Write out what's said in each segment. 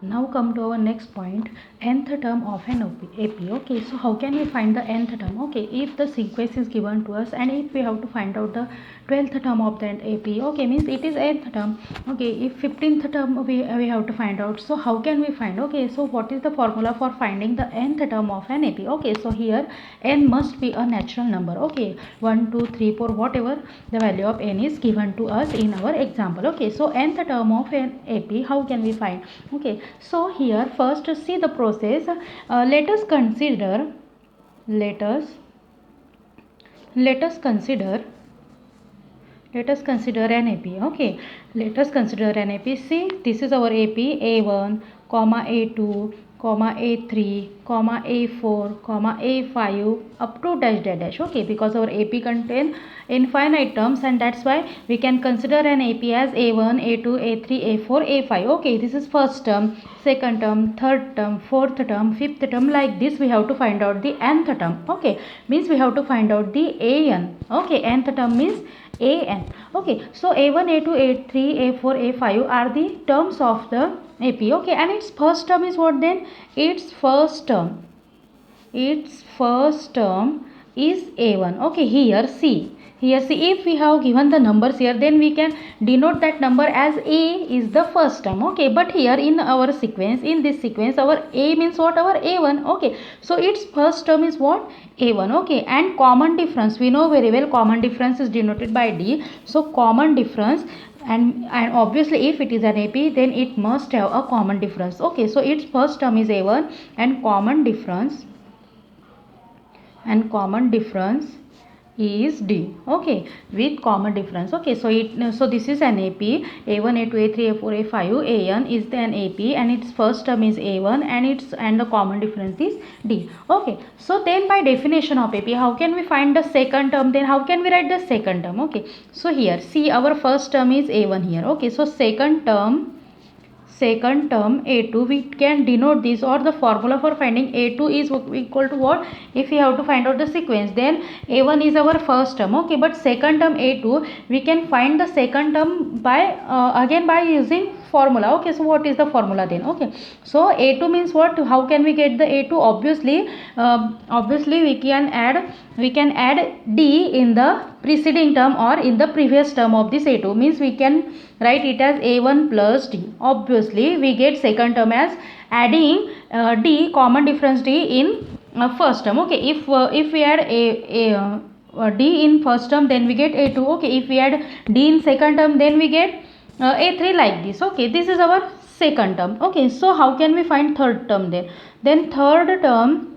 Now come to our next point, nth term of an AP. Okay, so how can we find the nth term? Okay, if the sequence is given to us and if we have to find out the 12th term of that AP, okay, means it is nth term. Okay, if 15th term we have to find out. So how can we find? Okay, so what is the formula for finding the nth term of an AP? Okay, so here n must be a natural number. Okay, 1, 2, 3, 4, whatever the value of n is given to us in our example. Okay, so nth term of an AP, how can we find? Okay, so here first see the process. Let us consider let us let us consider an AP. Okay, let us consider an AP. See, this is our AP A1 comma A2 comma A3 comma A4 comma A5 up to dash dash dash. Okay, because our AP contain infinite terms, and that's why we can consider an AP as A1 A2 A3 A4 A5. Okay, this is first term, second term, third term, fourth term, fifth term. Like this we have to find out the nth term. Okay, means we have to find out the an. Okay, nth term means an. Okay, so a1 a2 a3 a4 a5 are the terms of the AP. Okay, and its first term is what then? Its first term is a1. Okay, here see, if we have given the numbers here, then we can denote that number as a is the first term. Okay, but here in our sequence, in this sequence, our a means what? Our a1. Okay, so its first term is what? A1. Okay, and common difference, we know very well common difference is denoted by d. So common difference, and obviously if it is an AP, then it must have a common difference. Okay, so its first term is a1 and common difference is d. Okay, with common difference. Okay, so this is an AP a1 a2 a3 a4 a5 an is an AP, and its first term is a1 and the common difference is d. Okay, so then by definition of AP, how can we find the second term? Then how can we write the second term? Okay, so here see, our first term is a1 here. Okay, so second term a2, we can denote this, or the formula for finding a2 is equal to what? If we have to find out the sequence, then a1 is our first term. Okay, but second term a2, we can find the second term by again by using formula. Okay, so what is the formula then? Okay, so a2 means what? How can we get the a2? Obviously we can add d in the preceding term or in the previous term of this a2, means we can write it as a1 plus d. Obviously we get second term as adding d, common difference d in first term. Okay, if we add d in first term, then we get a2. Okay, if we add d in second term, then we get a3, like this. Okay, this is our second term. Okay, so how can we find third term then? Then third term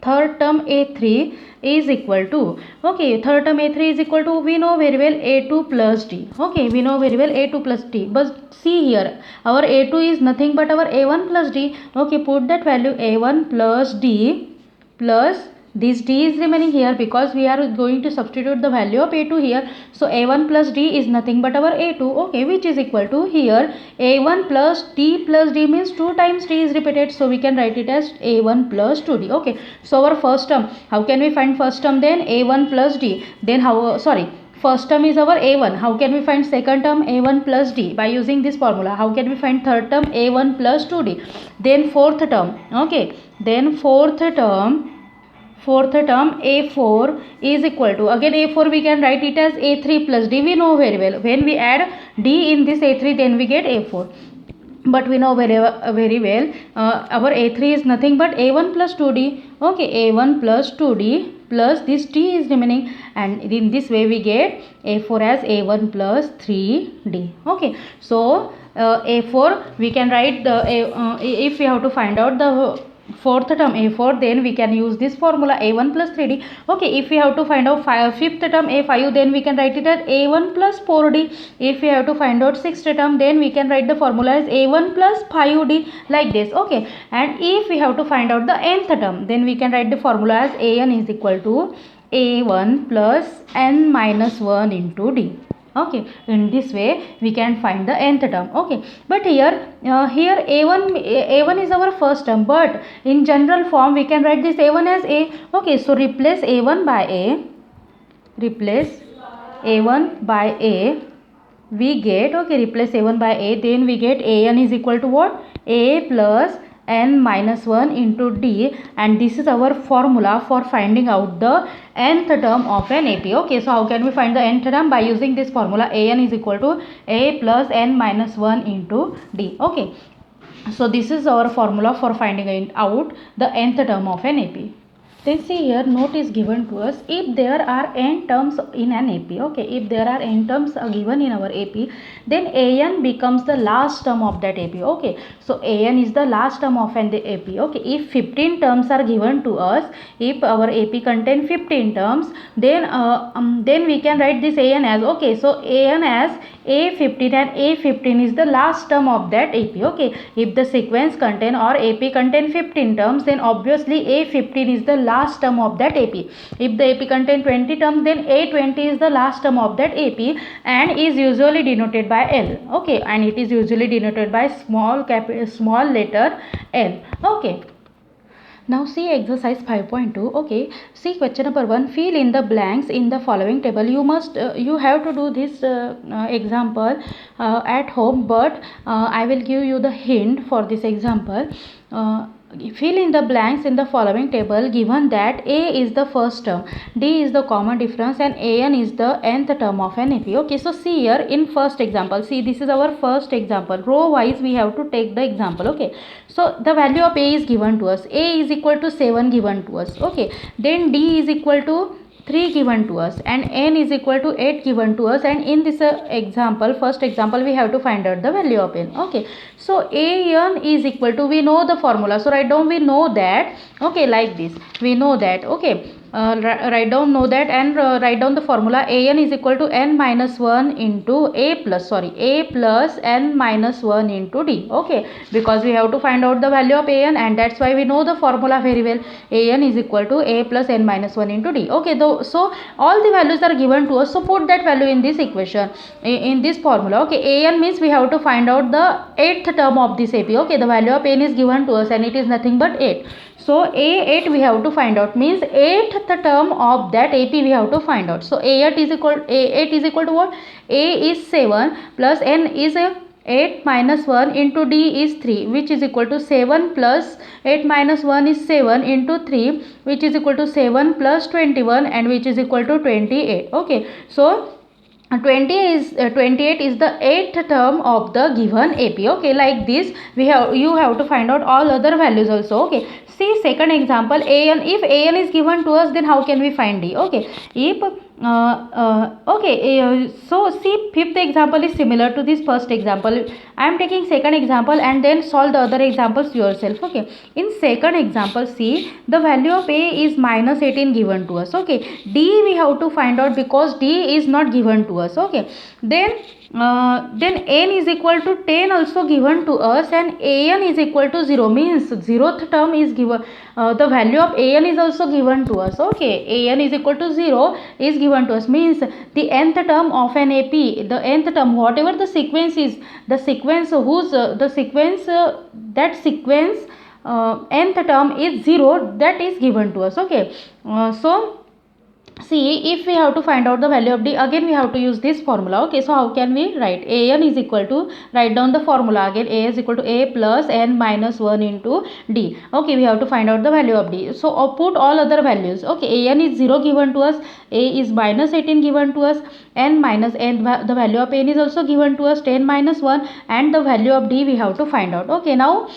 a3 is equal to, okay, third term a3 is equal to, we know very well a2 plus d. Okay, we know very well a2 plus d, but see here, our a2 is nothing but our a1 plus d. Okay, put that value a1 plus d plus this d is remaining here, because we are going to substitute the value of a2 here. So a1 plus d is nothing but our a2. Okay, which is equal to, here a1 plus d means 2 times d is repeated, so we can write it as a1 plus 2d. Okay, so our first term, how can we find first term? Then a1 plus d. Then first term is our a1. How can we find second term? A1 plus d, by using this formula. How can we find third term? A1 plus 2d. Then fourth term. Okay, then fourth term a4 is equal to, again a4 we can write it as a3 plus d. We know very well, when we add d in this a3, then we get a4. But we know very well our a3 is nothing but a1 plus 2d. Okay, a1 plus 2d plus this d is remaining, and in this way we get a4 as a1 plus 3d. Okay, so a4 we can write the if we have to find out the fourth term a4, then we can use this formula a1 plus 3d. Okay, if we have to find out fifth term a5, then we can write it as a1 plus 4d. If we have to find out sixth term, then we can write the formula as a1 plus 5d, like this. Okay, and if we have to find out the nth term, then we can write the formula as an is equal to a1 plus n minus 1 into d. Okay, in this way we can find the nth term. Okay, but here a1 is our first term, but in general form we can write this a1 as a. Okay, so replace a1 by a we get, okay, replace a1 by a, then we get an is equal to what? A plus n minus 1 into d, and this is our formula for finding out the nth term of an AP. Okay, so how can we find the nth term? By using this formula, an is equal to a plus n minus 1 into d. Okay, so this is our formula for finding out the nth term of an AP. Then see here, note is given to us if there are n terms in an AP. Okay, if there are n terms given in our AP, then an becomes the last term of that AP. Okay, so an is the last term of an AP. Okay, if 15 terms are given to us, if our AP contain 15 terms, then we can write this an as, okay, so an as a15, and a15 is the last term of that AP. Okay, if the sequence contain or AP contain 15 terms, then obviously a15 is the last term of that AP. If the AP contain 20 terms, then a20 is the last term of that AP and is usually denoted by L. Okay, and it is usually denoted by small letter L. Okay. Now see exercise 5.2. Okay, see question number 1. Fill in the blanks in the following table. You have to do this example at home, but I will give you the hint for this example. Fill in the blanks in the following table given that A is the first term, D is the common difference, and An is the nth term of an AP. Okay, so see here in first example, see this is our first example. Row wise we have to take the example. Okay, so the value of A is given to us. A is equal to 7 given to us. Okay, then D is equal to 3 given to us, and n is equal to 8 given to us, and in this first example we have to find out the value of n. Okay, so an is equal to, we know the formula, so write down, we know that. Okay, like this we know that. Okay, write down, know that, and write down the formula. An is equal to n minus 1 into a plus n minus 1 into d. Okay, because we have to find out the value of an, and that's why we know the formula very well. An is equal to a plus n minus 1 into d. Okay, so all the values are given to us, so put that value in this equation, in this formula. Okay, an means we have to find out the 8th term of this AP. Okay, the value of n is given to us and it is nothing but 8. So A8 we have to find out, means 8th term of that AP we have to find out. So A8 is equal to what? A is 7 plus n is 8 minus 1 into D is 3, which is equal to 7 plus 8 minus 1 is 7 into 3, which is equal to 7 plus 21, and which is equal to 28. Okay, so 28 is the 8th term of the given AP. Okay, like this you have to find out all other values also. Okay, see second example, an. If an is given to us, then how can we find D? Okay, if so see fifth example is similar to this first example. I am taking second example and then solve the other examples yourself. Okay, in second example, see the value of A is minus 18 given to us. Okay, D we have to find out because D is not given to us. Okay, then n is equal to 10 also given to us, and an is equal to 0, means 0th term is given. The value of an is also given to us. Okay, an is equal to 0 is given to us, means the nth term of an AP, the nth term, whatever the sequence is, the sequence that sequence nth term is 0, that is given to us. Okay, so see, if we have to find out the value of D, again we have to use this formula. Okay, so how can we write? An is equal to, write down the formula again, A is equal to A plus n minus 1 into D. Okay, we have to find out the value of D. So put all other values. Okay, an is 0 given to us, A is minus 18 given to us, n minus n, the value of n is also given to us 10 minus 1, and the value of D we have to find out. Okay, now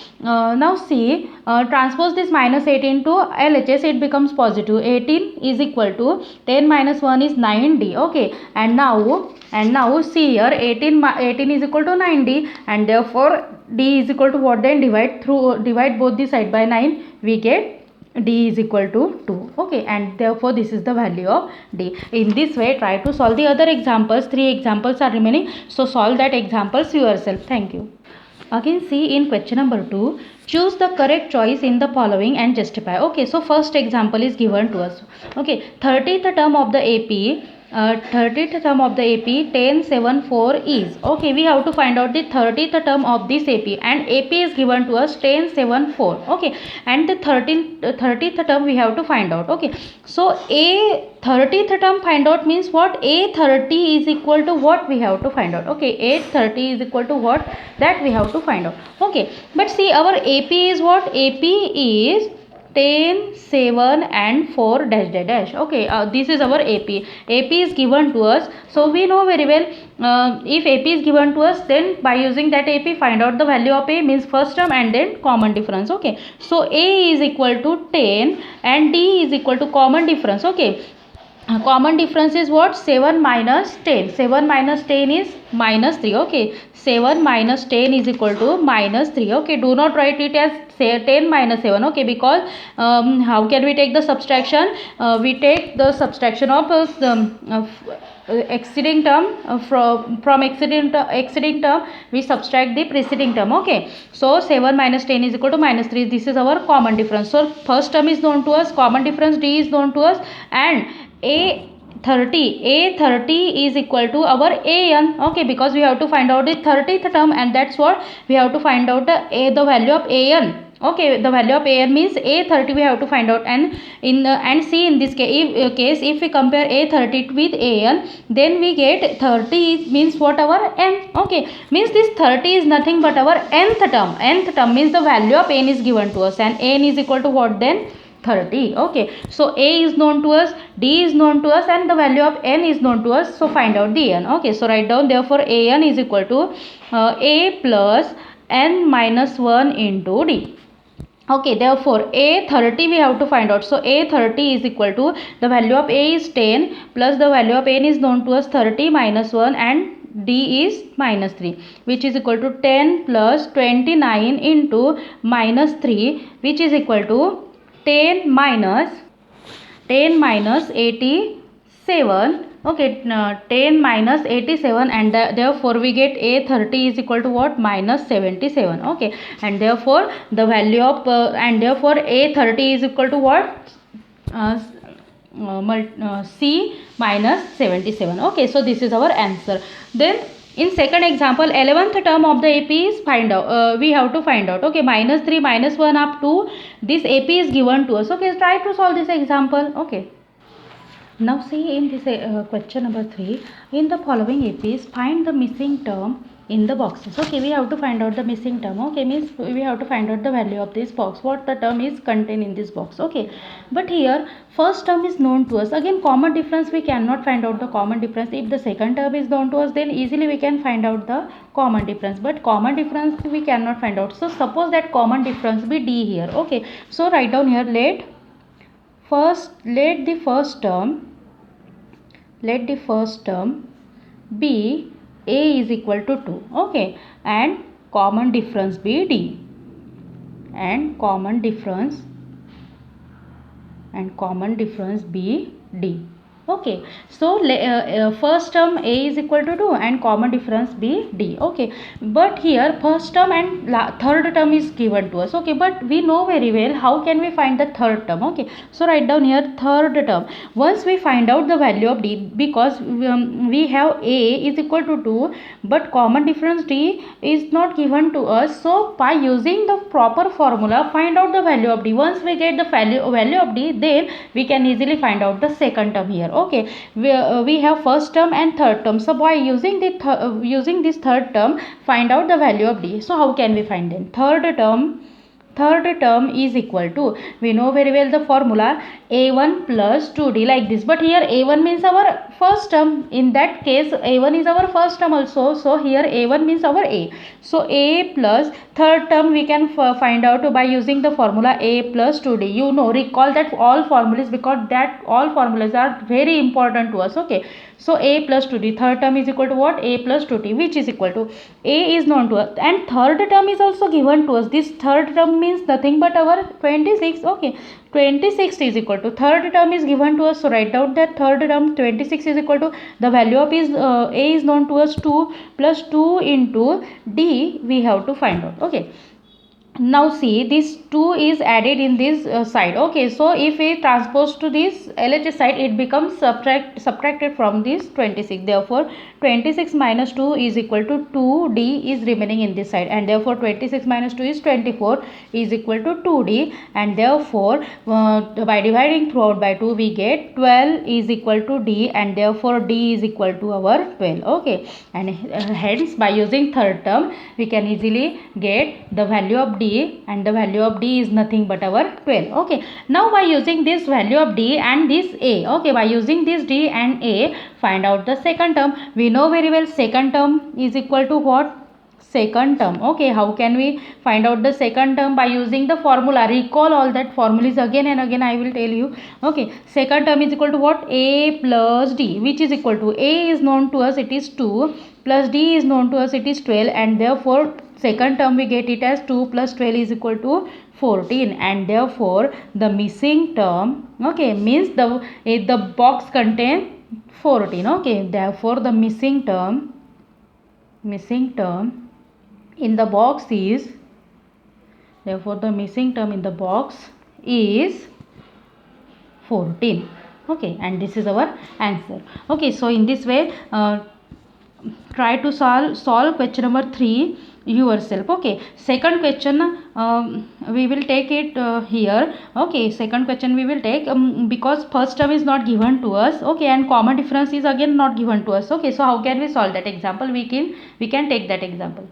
see, transpose this minus 18 to LHS, it becomes positive. 18 is equal to 10 minus 1 is 9D. Okay, and now see here, 18 is equal to 9D, and therefore D is equal to what? Then divide both the side by 9, we get D is equal to 2. Okay, and therefore this is the value of D. In this way, try to solve the other examples. 3 examples are remaining, so solve that examples yourself. Thank you. Again, see in question number 2, choose the correct choice in the following and justify. Okay, so first example is given to us. Okay, 30th term of the AP 30th term of the AP 1074 is. Okay, we have to find out the 30th term of this AP, and AP is given to us 1074. Okay, and the 30th term we have to find out. Okay, so a 30th term find out means what? A 30 is equal to what we have to find out. Okay, a 30 is equal to what? That we have to find out. Okay, but see, our AP is what? AP is 10, 7 and 4 dash dash dash. Okay, this is our AP. AP is given to us. So we know very well, if AP is given to us, then by using that AP find out the value of A, means first term and then common difference. Okay, so A is equal to 10 and D is equal to common difference. Okay, common difference is what? 7 minus 10. 7 minus 10 is minus 3. Okay, 7 minus 10 is equal to minus 3. Okay, do not write it as say 10 minus 7. Okay, because how can we take the subtraction? We take the subtraction of exceeding term, from exceeding term we subtract the preceding term. Okay, so 7 minus 10 is equal to minus 3. This is our common difference. So first term is known to us, common difference D is known to us, and A30 is equal to our AN. Okay, because we have to find out the 30th term, and that's what we have to find out the value of AN. Okay, the value of AN means A30 we have to find out, and and see in this case, if we compare A30 with AN, then we get 30 means what? Our N. Okay, means this 30 is nothing but our nth term. Nth term means the value of N is given to us, and N is equal to what then? 30. Okay, so A is known to us, D is known to us, and the value of N is known to us. So find out the N. Okay, so write down, therefore AN is equal to A plus N minus 1 into D. Okay, therefore A30 we have to find out. So A30 is equal to, the value of A is 10 plus the value of N is known to us 30 minus 1, and D is minus 3, which is equal to 10 plus 29 into minus 3, which is equal to 10 minus 87. Okay, 10 minus 87, and therefore we get A30 is equal to what? Minus 77. Okay, and therefore the value of and therefore A30 is equal to what? C minus 77. Okay, so this is our answer. Then in second example, 11th term of the AP is find out. We have to find out. Okay, minus 3 minus 1 up to this AP is given to us. Okay, try to solve this example. Okay. Now see in this question number 3, in the following APs, find the missing term in the boxes. Okay, we have to find out the missing term. Okay, means we have to find out the value of this box, what the term is contained in this box. Okay, but here first term is known to us. Again, common difference we cannot find out the common difference. If the second term is known to us, then easily we can find out the common difference, but common difference we cannot find out. So suppose that common difference be D here. Okay, so write down here, let the first term be A is equal to 2. Okay, and common difference be D, and common difference be D. Okay, so first term A is equal to 2 and common difference be D. Okay, but here first term and third term is given to us. Okay, but we know very well how can we find the third term. Okay, so write down here third term. Once we find out the value of D, because we have A is equal to 2 but common difference D is not given to us, so by using the proper formula find out the value of D. Once we get the value of D, then we can easily find out the second term here. Okay, we have first term and third term, so by using the using this third term find out the value of D. So how can we find them? Third term is equal to, we know very well the formula, A1 plus 2D, like this, but here A1 means our first term. In that case A1 is our first term also, so here A1 means our A. So A plus third term we can find out by using the formula A plus 2D. You know, recall that all formulas, because that all formulas are very important to us. Okay, so A plus 2D, third term is equal to what? A plus 2D, which is equal to, A is known to us and third term is also given to us. This third term means nothing but our 26. Okay, 26 is equal to, third term is given to us, so write down that third term 26 is equal to, the value of is A is known to us 2 plus 2 into D we have to find out. Okay, Now see, this 2 is added in this side. Okay, so if we transpose to this LHS side, it becomes subtracted from this 26. Therefore 26 minus 2 is equal to 2d is remaining in this side, and therefore 26 minus 2 is 24 is equal to 2d, and therefore by dividing throughout by 2 we get 12 is equal to d, and therefore d is equal to our 12. Okay, and hence by using third term we can easily get the value of d, and the value of d is nothing but our 12. Okay, now by using this value of d and this a, okay, by using this d and a, find out the second term. We know very well second term is equal to what? Second term. Okay, how can we find out the second term? By using the formula. Recall all that formulas again and again, I will tell you. Okay, second term is equal to what? A plus d, which is equal to a is known to us, it is 2, plus d is known to us, it is 12, and therefore second term we get it as 2 plus 12 is equal to 14, and therefore the missing term, okay, means the box contain 14. Okay, therefore the missing term in the box is, therefore the missing term in the box is 14. Okay, and this is our answer. Okay, so in this way try to solve question number 3 yourself. Okay, second question we will take it here. Okay, second question we will take because first term is not given to us. Okay, and common difference is again not given to us. Okay, so how can we solve that example? We can take that example.